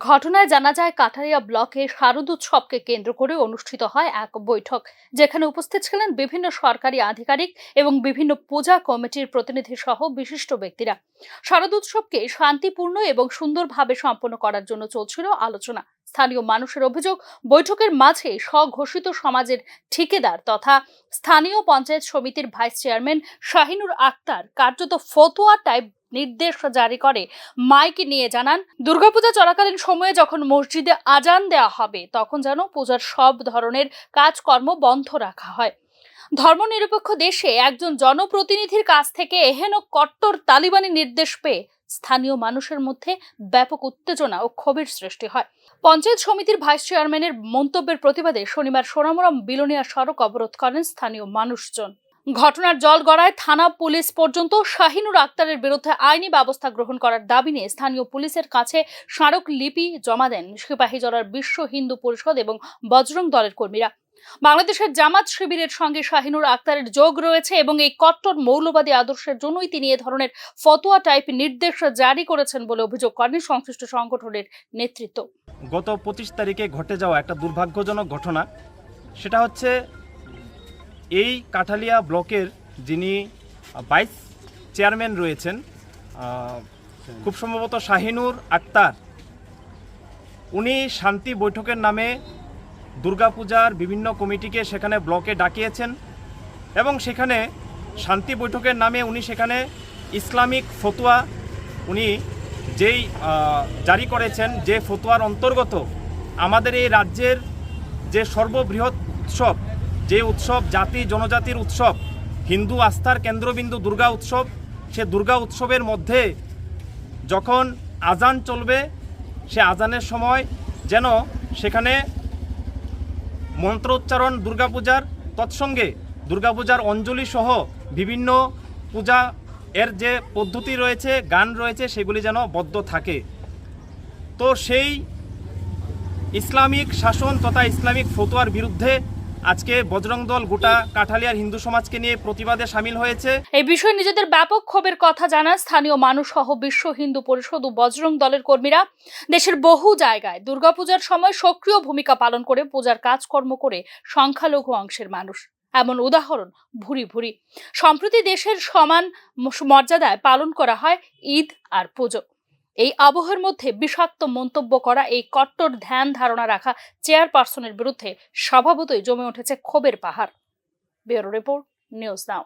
ঘটনায় জানা যায় কাঠারিয়া ব্লকে শারদোৎসবকে কেন্দ্র করে অনুষ্ঠিত হয় এক বৈঠক, যেখানে উপস্থিত ছিলেন বিভিন্ন সরকারি আধিকারিক এবং বিভিন্ন পূজা কমিটির প্রতিনিধি সহ বিশিষ্ট ব্যক্তিরা। শারদোৎসবকে শান্তিপূর্ণ এবং সুন্দরভাবে সম্পন্ন করার জন্য চলছিল আলোচনা। স্থানীয় মানুষের অভিযোগ, বৈঠকের মাঝে স্বঘোষিত সমাজের ঠিকাদার তথা স্থানীয় পঞ্চায়েত সমিতির ভাইস চেয়ারম্যান শাহিনুর আক্তার কার্যত ফতোয়া টাইপ নির্দেশ জারি করে মাইকে নিয়ে জানান, দুর্গাপূজা চলাকালীন সময়ে যখন মসজিদে আজান দেওয়া হবে তখন যেন পূজার সব ধরনের কাজকর্ম বন্ধ রাখা হয়। ধর্মনিরপেক্ষ দেশে একজন জনপ্রতিনিধির কাছ থেকে এহেন কট্টর তালিবানি নির্দেশ পেয়ে স্থানীয় মানুষের মধ্যে ব্যাপক উত্তেজনা ও ক্ষোভের সৃষ্টি হয়। পঞ্চায়েত সমিতির ভাইস চেয়ারম্যানের মন্তব্যের প্রতিবাদে শনিবার সোনামুড়া বিলোনিয়া সড়ক অবরোধ করেন স্থানীয় মানুষজন। ঘটনার জল গড়ায় থানা পুলিশ পর্যন্ত শাহিনুর আক্তারের বিরুদ্ধে আইনি ব্যবস্থা গ্রহণ করার দাবি নিয়ে স্থানীয় পুলিশের কাছে স্মারকলিপি জমা দেন সিপাহীজলার বিশ্ব হিন্দু পরিষদ এবং বজরং দলের কর্মীরা। বাংলাদেশের জামাত শিবিরের সঙ্গে শাহিনুর আক্তারের যোগ রয়েছে এবং এই কট্টর মৌলবাদী আদর্শের জন্যই তিনি এ ধরনের ফতোয়া টাইপ নির্দেশ জারি করেছেন বলে অভিযোগ করেন সংশ্লিষ্ট সংগঠনের নেতৃত্ব। গত 25 তারিখে ঘটে যাওয়া একটা দুর্ভাগ্যজনক ঘটনা, সেটা হচ্ছে এই কাঠালিয়া ব্লকের যিনি ভাইস চেয়ারম্যান রয়েছেন, খুব সম্ভবত শাহিনুর আক্তার, উনি শান্তি বৈঠকের নামে দুর্গাপূজার বিভিন্ন কমিটিকে সেখানে ব্লকে ডাকিয়েছেন এবং সেখানে শান্তি বৈঠকের নামে উনি সেখানে ইসলামিক ফতোয়া উনি যেই জারি করেছেন, যে ফতোয়ার অন্তর্গত আমাদের এই রাজ্যের যে সর্ববৃহৎ উৎসব, যে উৎসব জাতি জনজাতির উৎসব, হিন্দু আস্থার কেন্দ্রবিন্দু দুর্গা উৎসব, সে দুর্গা উৎসবের মধ্যে যখন আজান চলবে সে আজানের সময় যেন সেখানে মন্ত্রোচ্চারণ দুর্গাপূজার তৎসঙ্গে দুর্গাপূজার অঞ্জলি সহ বিভিন্ন পূজা এর যে পদ্ধতি রয়েছে, গান রয়েছে, সেগুলি যেন বদ্ধ থাকে। তো সেই ইসলামিক শাসন তথা ইসলামিক ফতোয়ার বিরুদ্ধে আজকে বজরং দল গোটা কাঠালিয়ার হিন্দু সমাজকে নিয়ে প্রতিবাদে সামিল হয়েছে। এই বিষয়ে নিজেদের ব্যাপক ক্ষোভের কথা জানান স্থানীয় মানুষ সহ বিশ্ব হিন্দু পরিষদ ও বজরং দলের কর্মীরা। দেশের বহু জায়গায় দুর্গাপূজার সময় সক্রিয় ভূমিকা পালন করে পূজার কাজকর্ম করে সংখ্যালঘু অংশের মানুষ, এমন উদাহরণ ভুরি ভুরি। সম্প্রতি দেশের সমান মর্যাদায় পালন করা হয় ঈদ আর পুজো। এই আবহের মধ্যে বিষাক্ত মন্তব্য করা এই কট্টর ধ্যান ধারণা রাখা চেয়ারপারসনের বিরুদ্ধে স্বভাবতই জমে উঠেছে ক্ষোভের পাহাড়। Bureau report, news now.